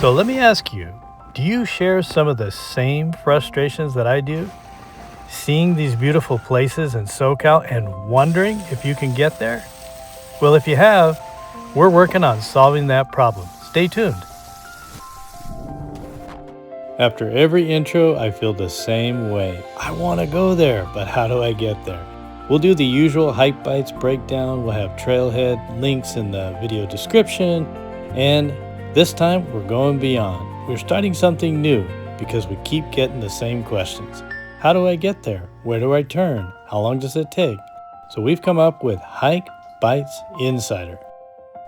So let me ask you, do you share some of the same frustrations that I do? Seeing these beautiful places in SoCal and wondering if you can get there? Well, if you have, we're working on solving that problem. Stay tuned. After every intro, I feel the same way. I want to go there, but how do I get there? We'll do the usual HikeBytes breakdown. We'll have trailhead links in the video description. And this time, we're going beyond. We're starting something new because we keep getting the same questions. How do I get there? Where do I turn? How long does it take? So we've come up with HikeBytes Insider.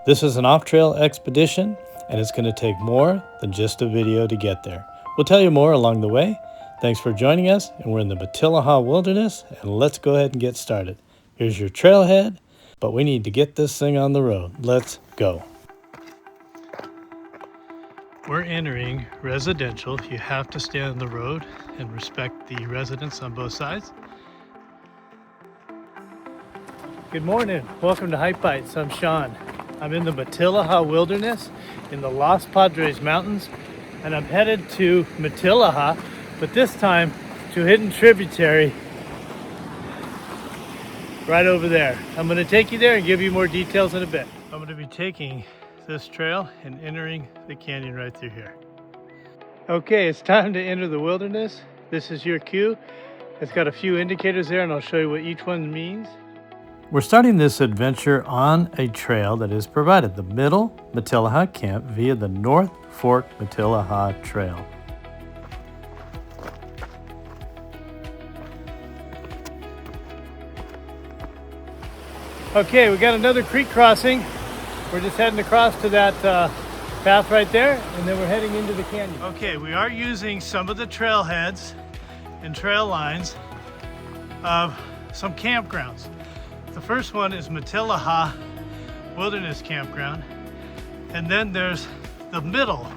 This is an off-trail expedition, and it's going to take more than just a video to get there. We'll tell you more along the way. Thanks for joining us, and we're in the Matilija Wilderness, and let's go ahead and get started. Here's your trailhead, but we need to get this thing on the road. Let's go. We're entering residential. You have to stay on the road and respect the residents on both sides. Good morning. Welcome to HikeBytes. I'm Sean. I'm in the Matilija Wilderness in the Los Padres Mountains, and I'm headed to Matilija, but this time to a hidden tributary right over there. I'm going to take you there and give you more details in a bit. I'm going to be taking this trail and entering the canyon right through here. Okay, it's time to enter the wilderness. This is your cue. It's got a few indicators there, and I'll show you what each one means. We're starting this adventure on a trail that is provided, the Middle Matilija Camp, via the North Fork Matilija Trail. Okay, we got another creek crossing. We're just heading across to that path right there, and then we're heading into the canyon. Okay, we are using some of the trailheads and trail lines of some campgrounds. The first one is Matilija Wilderness Campground, and then there's the Middle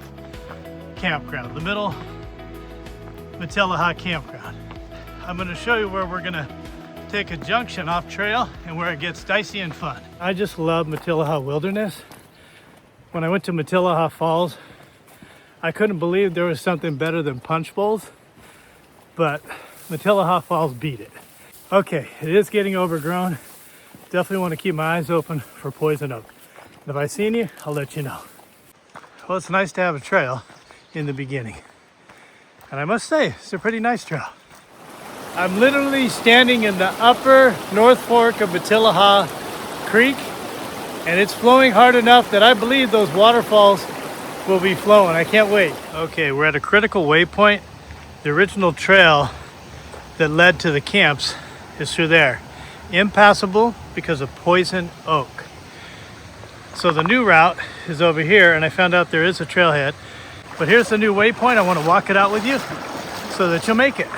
Campground, the Middle Matilija Campground. I'm going to show you where we're going to take a junction off trail and where it gets dicey and fun. I just love Matilija Wilderness. When I went to Matilija Falls, I couldn't believe there was something better than punch bowls, but Matilija Falls beat it. Okay, it is getting overgrown. Definitely want to keep my eyes open for poison oak. If I see any, I'll let you know. Well, it's nice to have a trail in the beginning. And I must say, it's a pretty nice trail. I'm literally standing in the upper North Fork of Matilija Creek, and it's flowing hard enough that I believe those waterfalls will be flowing. I can't wait. Okay, we're at a critical waypoint. The original trail that led to the camps is through there. Impassable because of poison oak. So the new route is over here, and I found out there is a trailhead. But here's the new waypoint. I want to walk it out with you so that you'll make it.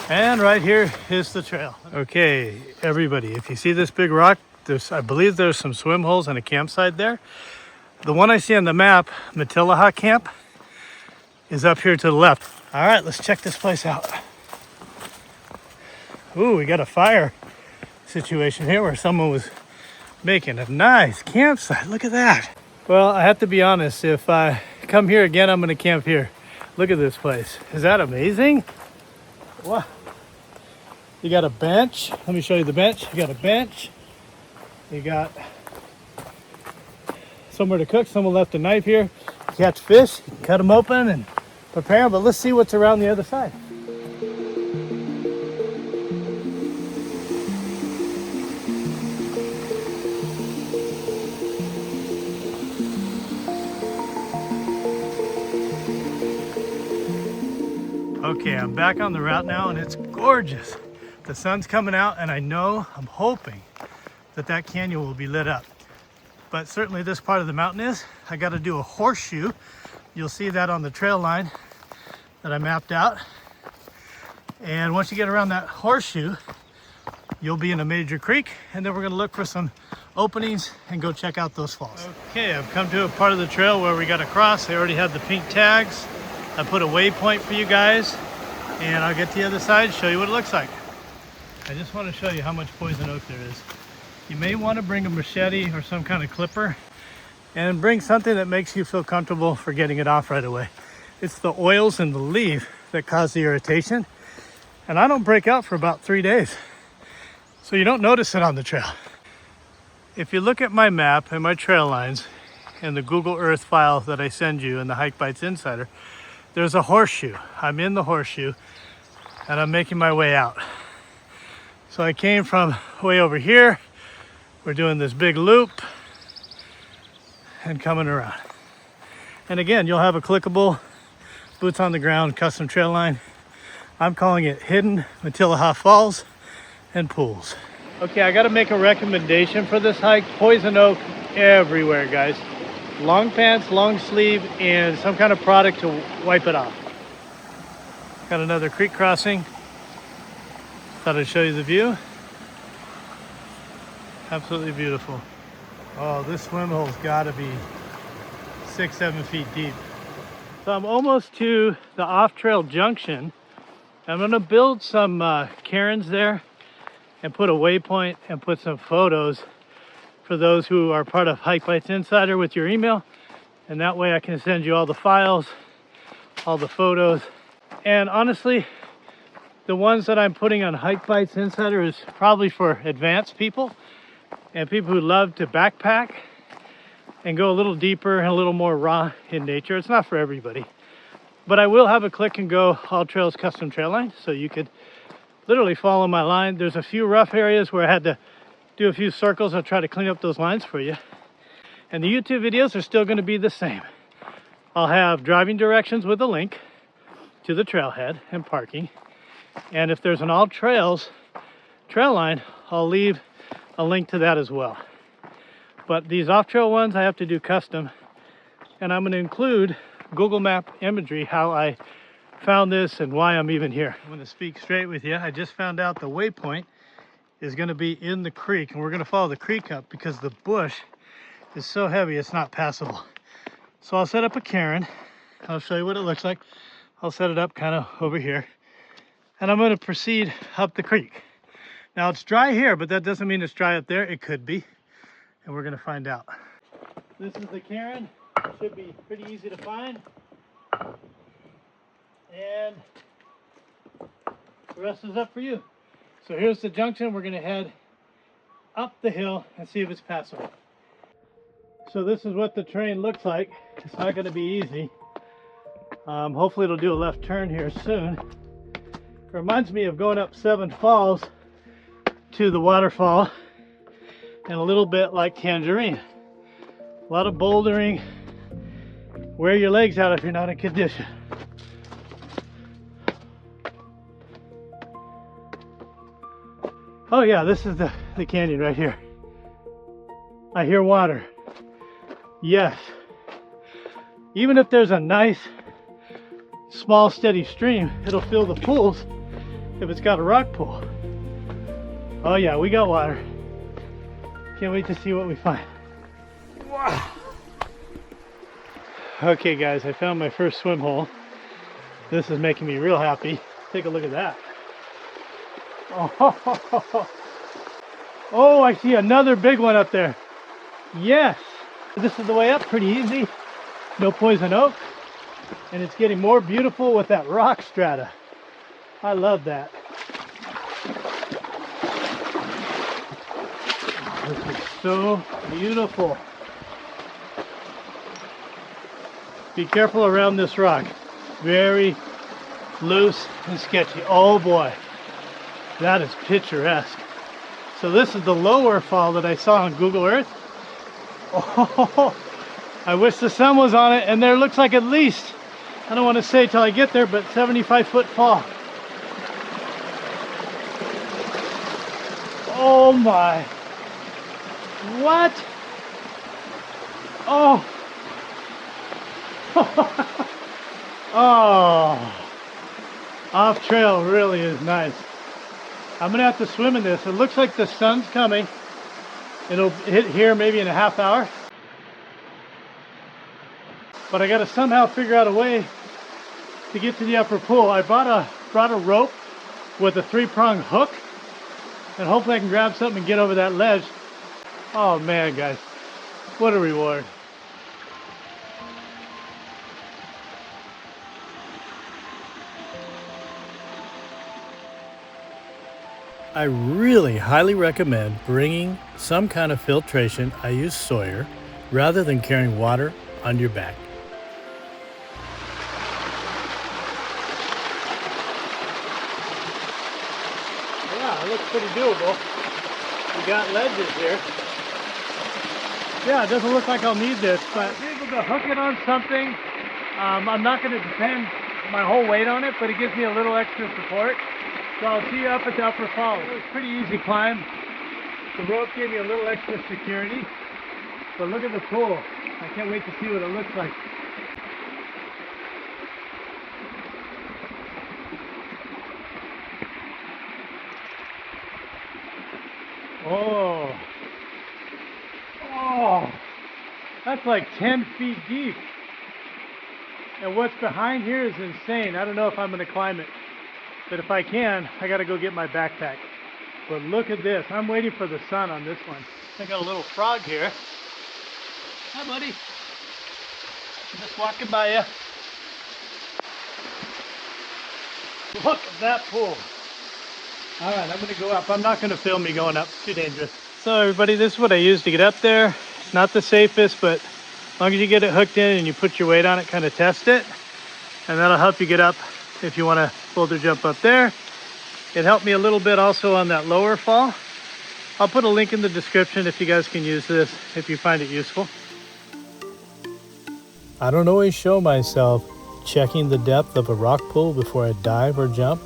And right here is the trail. Okay, everybody, if you see this big rock, I believe there's some swim holes and a campsite there. The one I see on the map, Matilija Camp, is up here to the left. All right, let's check this place out. Ooh, we got a fire situation here where someone was making a nice campsite. Look at that. Well, I have to be honest, if I come here again, I'm gonna camp here. Look at this place. Is that amazing? Wow. You got a bench. Let me show you the bench. You got a bench. You got somewhere to cook. Someone left a knife here. You catch fish, you can cut them open and prepare them, but let's see what's around the other side. Okay, I'm back on the route now, and it's gorgeous. The sun's coming out, and I'm hoping that that canyon will be lit up. But certainly this part of the mountain is. I got to do a horseshoe. You'll see that on the trail line that I mapped out. And once you get around that horseshoe, you'll be in a major creek, and then we're going to look for some openings and go check out those falls. Okay, I've come to a part of the trail where we got to cross. They already had the pink tags. I put a waypoint for you guys, and I'll get to the other side and show you what it looks like. I just want to show you how much poison oak there is. You may want to bring a machete or some kind of clipper and bring something that makes you feel comfortable for getting it off right away. It's the oils in the leaf that cause the irritation, and I don't break out for about 3 days. So you don't notice it on the trail. If you look at my map and my trail lines and the Google Earth file that I send you in the HikeBytes Insider, there's a horseshoe. I'm in the horseshoe and I'm making my way out. So I came from way over here. We're doing this big loop and coming around. And again, you'll have a clickable, boots on the ground, custom trail line. I'm calling it Hidden Matilija Falls and Pools. Okay, I gotta make a recommendation for this hike. Poison oak everywhere, guys. Long pants, long sleeve, and some kind of product to wipe it off. Got another creek crossing. Thought I'd show you the view. Absolutely beautiful. Oh, this swim hole's gotta be 6-7 feet deep. So I'm almost to the off-trail junction. I'm gonna build some cairns there and put a waypoint and put some photos for those who are part of HikeBytes Insider with your email. And that way I can send you all the files, all the photos. And honestly, the ones that I'm putting on HikeBytes Insider is probably for advanced people and people who love to backpack and go a little deeper and a little more raw in nature. It's not for everybody. But I will have a click and go AllTrails custom trail line, so you could literally follow my line. There's a few rough areas where I had to do a few circles. I'll try to clean up those lines for you. And the YouTube videos are still going to be the same. I'll have driving directions with a link to the trailhead and parking. And if there's an AllTrails trail line, I'll leave a link to that as well. But these off-trail ones I have to do custom. And I'm going to include Google Map imagery, how I found this and why I'm even here. I'm going to speak straight with you. I just found out the waypoint is going to be in the creek, and we're going to follow the creek up because the bush is so heavy it's not passable. So I'll set up a cairn. I'll show you what it looks like. I'll set it up kind of over here, and I'm going to proceed up the creek. Now it's dry here, but that doesn't mean it's dry up there. It could be, and we're going to find out. This is the cairn. It should be pretty easy to find. And the rest is up for you. So here's the junction. We're going to head up the hill and see if it's passable. So this is what the terrain looks like. It's not going to be easy. Hopefully it'll do a left turn here soon. It reminds me of going up 7 Falls to the waterfall, and a little bit like Tangerine. A lot of bouldering. Wear your legs out if you're not in condition. Oh yeah, this is the canyon right here. I hear water. Yes. Even if there's a nice, small, steady stream, it'll fill the pools if it's got a rock pool. Oh yeah, we got water. Can't wait to see what we find. Wow. Okay guys, I found my first swim hole. This is making me real happy. Take a look at that. Oh, I see another big one up there. Yes, this is the way up, pretty easy. No poison oak, and it's getting more beautiful with that rock strata. I love that. This is so beautiful. Be careful around this rock. Very loose and sketchy. Oh boy. That is picturesque. So this is the lower fall that I saw on Google Earth. Oh, I wish the sun was on it, and there looks like at least, I don't want to say till I get there, but 75-foot fall. Oh my. What? Oh. Oh. Off trail really is nice. I'm gonna have to swim in this. It looks like the sun's coming. It'll hit here maybe in a half hour. But I gotta somehow figure out a way to get to the upper pool. I brought a rope with a 3-prong hook, and hopefully I can grab something and get over that ledge. Oh man, guys, what a reward. I really highly recommend bringing some kind of filtration. I use Sawyer rather than carrying water on your back. Yeah, it looks pretty doable. We got ledges here. Yeah, it doesn't look like I'll need this, but I'll be able to hook it on something. I'm not going to depend my whole weight on it, but it gives me a little extra support. So I'll see you up at the upper falls. It was a pretty easy climb. The rope gave me a little extra security. But look at the pool. I can't wait to see what it looks like. Oh. Oh. That's like 10 feet deep. And what's behind here is insane. I don't know if I'm going to climb it. But if I can, I got to go get my backpack. But look at this. I'm waiting for the sun on this one. I got a little frog here. Hi, buddy. I'm just walking by you. Look at that pool. All right, I'm going to go up. I'm not going to film me going up. It's too dangerous. So everybody, this is what I use to get up there. Not the safest, but as long as you get it hooked in and you put your weight on it, kind of test it. And that'll help you get up if you want to boulder jump up there. It helped me a little bit also on that lower fall. I'll put a link in the description if you guys can use this, if you find it useful. I don't always show myself checking the depth of a rock pool before I dive or jump,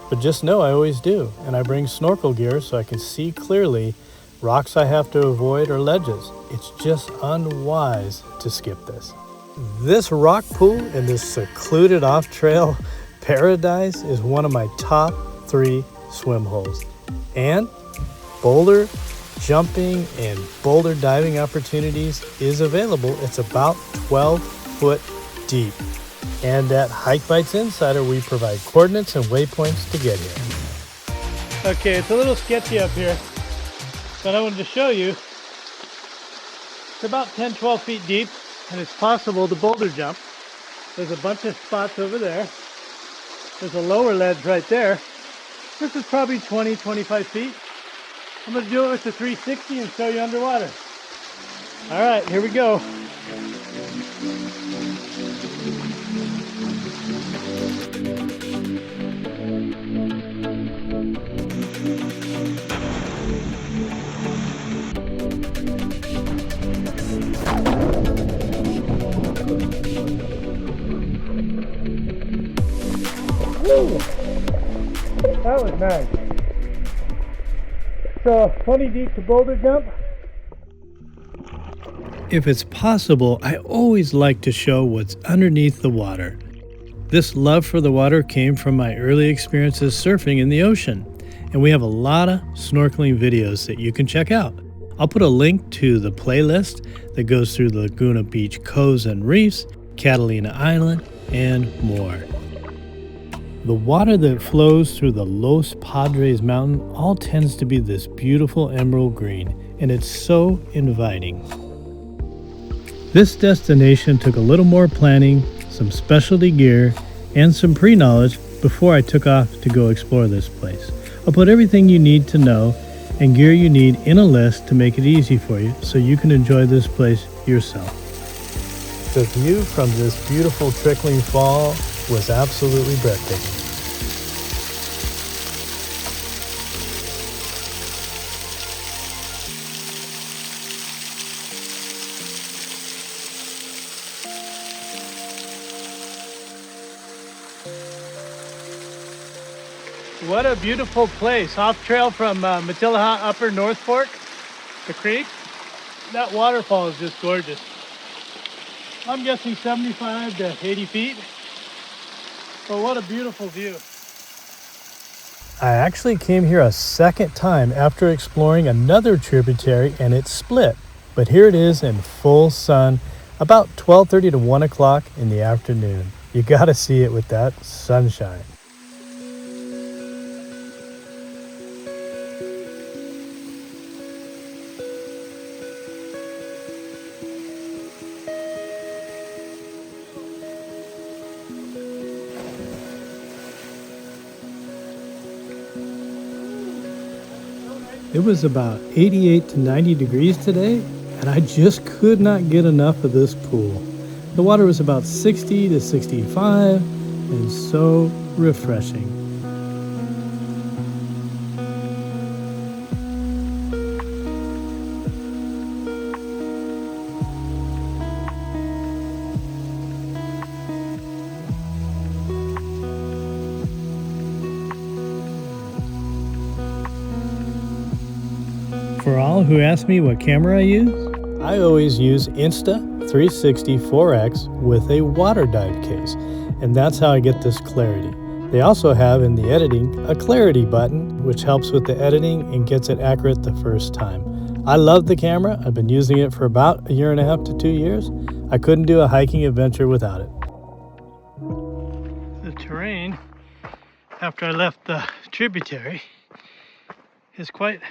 but just know I always do. And I bring snorkel gear so I can see clearly rocks I have to avoid or ledges. It's just unwise to skip this. This rock pool in this secluded off-trail paradise is one of my top 3 swim holes. And boulder jumping and boulder diving opportunities is available. It's about 12 foot deep. And at HikeBytes Insider, we provide coordinates and waypoints to get here. Okay, it's a little sketchy up here, but I wanted to show you. It's about 10-12 feet deep, and it's possible to boulder jump. There's a bunch of spots over there. There's a lower ledge right there. This is probably 20-25 feet. I'm going to do it with the 360 and show you underwater. All right, here we go. Woo! That was nice. So 20 deep to boulder jump. If it's possible, I always like to show what's underneath the water. This love for the water came from my early experiences surfing in the ocean, and we have a lot of snorkeling videos that you can check out. I'll put a link to the playlist that goes through the Laguna Beach coves and reefs, Catalina Island, and more. The water that flows through the Los Padres Mountains all tends to be this beautiful emerald green, and it's so inviting. This destination took a little more planning, some specialty gear, and some pre-knowledge before I took off to go explore this place. I'll put everything you need to know and gear you need in a list to make it easy for you so you can enjoy this place yourself. The view from this beautiful trickling fall was absolutely breathtaking. What a beautiful place. Off trail from Matilija Upper North Fork, the creek. That waterfall is just gorgeous. I'm guessing 75 to 80 feet. But what a beautiful view. I actually came here a second time after exploring another tributary and it split. But here it is in full sun, about 12:30 to 1 o'clock in the afternoon. You gotta see it with that sunshine. It was about 88 to 90 degrees today, and I just could not get enough of this pool. The water was about 60 to 65 and so refreshing. For all who ask me what camera I use, I always use Insta360 4X with a water dive case, and that's how I get this clarity. They also have in the editing a clarity button, which helps with the editing and gets it accurate the first time. I love the camera. I've been using it for about 1.5 to 2 years. I couldn't do a hiking adventure without it. The terrain after I left the tributary is quite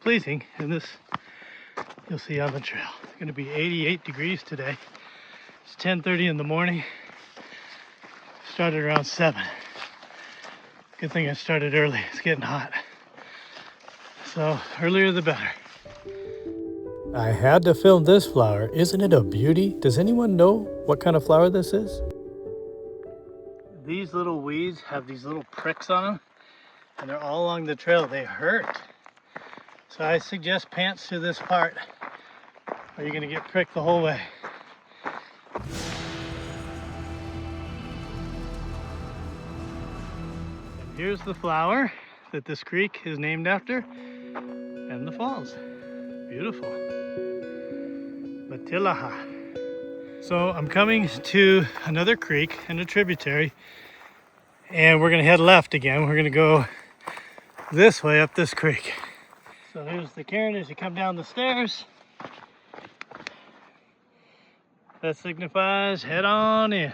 pleasing, and this you'll see on the trail. It's going to be 88 degrees today. It's 10:30 in the morning. Started around 7. Good thing I started early. It's getting hot. So earlier the better. I had to film this flower. Isn't it a beauty? Does anyone know what kind of flower this is? These little weeds have these little pricks on them, and they're all along the trail. They hurt. So I suggest pants through this part, or you're going to get pricked the whole way. And here's the flower that this creek is named after, and the falls. Beautiful. Matilija. So I'm coming to another creek and a tributary, and we're going to head left again. We're going to go this way up this creek. So here's the cairn as you come down the stairs. That signifies head on in.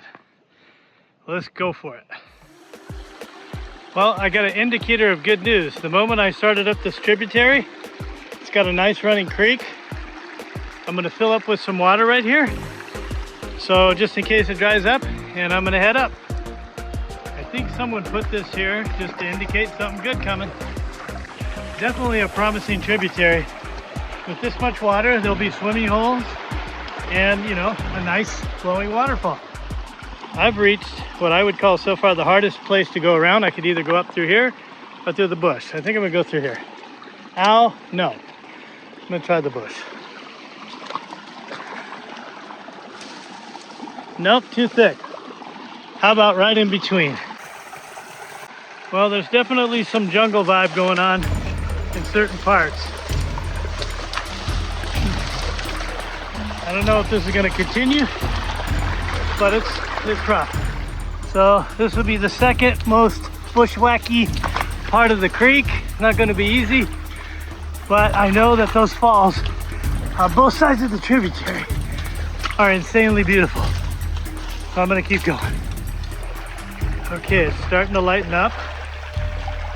Let's go for it. Well, I got an indicator of good news. The moment I started up this tributary, it's got a nice running creek. I'm gonna fill up with some water right here. So just in case it dries up, and I'm gonna head up. I think someone put this here just to indicate something good coming. Definitely a promising tributary. With this much water, there'll be swimming holes and, you know, a nice flowing waterfall. I've reached what I would call so far the hardest place to go around. I could either go up through here or through the bush. I think I'm gonna go through here. Ow, no. I'm gonna try the bush. Nope, too thick. How about right in between? Well, there's definitely some jungle vibe going on in certain parts. I don't know if this is going to continue, but it's rough. So this will be the second most bushwhacky part of the creek. Not going to be easy, but I know that those falls on both sides of the tributary are insanely beautiful. So I'm going to keep going. Okay, it's starting to lighten up.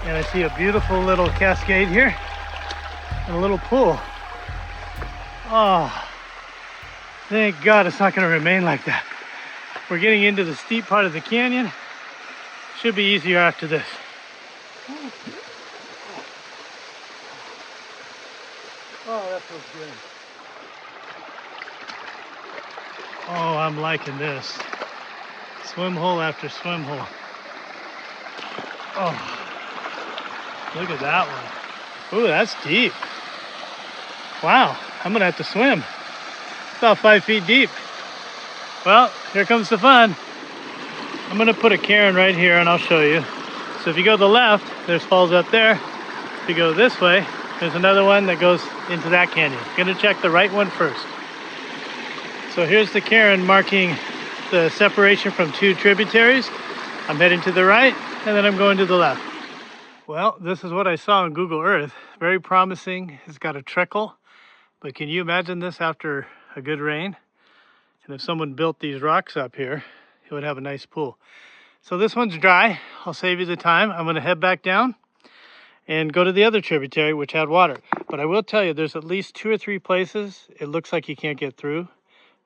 And I see a beautiful little cascade here and a little pool. Oh, thank God it's not going to remain like that. We're getting into the steep part of the canyon. Should be easier after this. Oh, that feels good. Oh, I'm liking this. Swim hole after swim hole. Oh. Look at that one. Ooh, that's deep. Wow, I'm gonna have to swim. About 5 feet deep. Well, here comes the fun. I'm gonna put a cairn right here and I'll show you. So if you go to the left, there's falls up there. If you go this way, there's another one that goes into that canyon. I'm gonna check the right one first. So here's the cairn marking the separation from 2 tributaries. I'm heading to the right and then I'm going to the left. Well, this is what I saw on Google Earth. Very promising. It's got a trickle, but can you imagine this after a good rain? And if someone built these rocks up here, it would have a nice pool. So this one's dry. I'll save you the time. I'm gonna head back down and go to the other tributary, which had water. But I will tell you, there's at least 2 or 3 places it looks like you can't get through.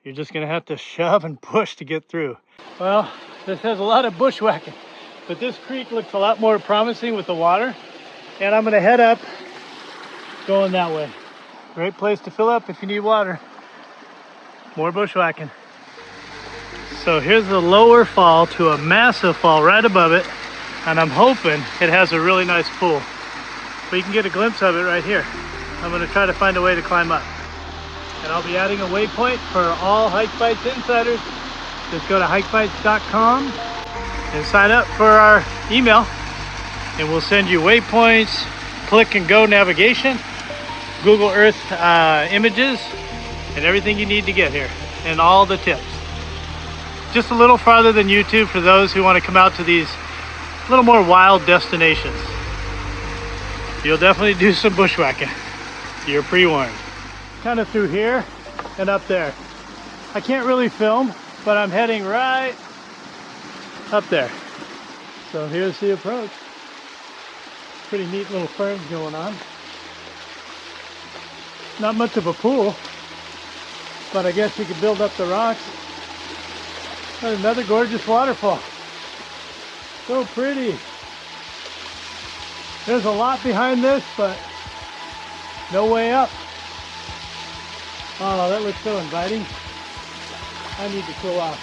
You're just gonna have to shove and push to get through. Well, this has a lot of bushwhacking. But this creek looks a lot more promising with the water. And I'm gonna head up going that way. Great place to fill up if you need water. More bushwhacking. So here's the lower fall to a massive fall right above it, and I'm hoping it has a really nice pool. But you can get a glimpse of it right here. I'm gonna try to find a way to climb up. And I'll be adding a waypoint for all HikeBytes insiders. Just go to HikeBytes.com and sign up for our email, and we'll send you waypoints, click and go navigation, Google Earth images, and everything you need to get here, and all the tips. Just a little farther than YouTube for those who want to come out to these little more wild destinations. You'll definitely do some bushwhacking. You're pre-warned. Kind of through here and up there. I can't really film, but I'm heading right up there. So here's the approach. Pretty neat little ferns going on. Not much of a pool, but I guess you could build up the rocks. And another gorgeous waterfall. So pretty. There's a lot behind this, but no way up. Oh, that looks so inviting. I need to cool off.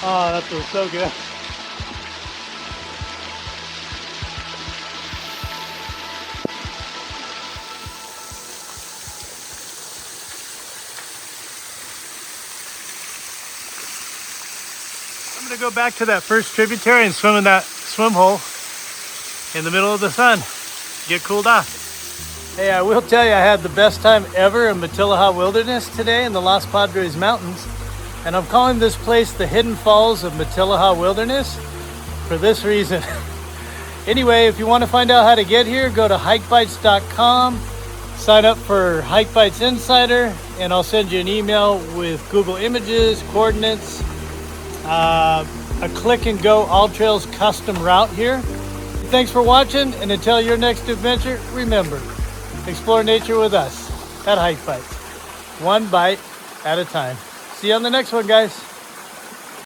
Oh, that feels so good. I'm gonna go back to that first tributary and swim in that swim hole in the middle of the sun. Get cooled off. Hey, I will tell you, I had the best time ever in Matilijah Wilderness today in the Los Padres Mountains. And I'm calling this place the Hidden Falls of Matilijah Wilderness for this reason. Anyway, if you want to find out how to get here, go to HikeBytes.com, sign up for HikeBytes Insider, and I'll send you an email with Google Images, coordinates, a click and go AllTrails custom route here. Thanks for watching, and until your next adventure, remember, explore nature with us at HikeBytes, one bite at a time. See you on the next one, guys.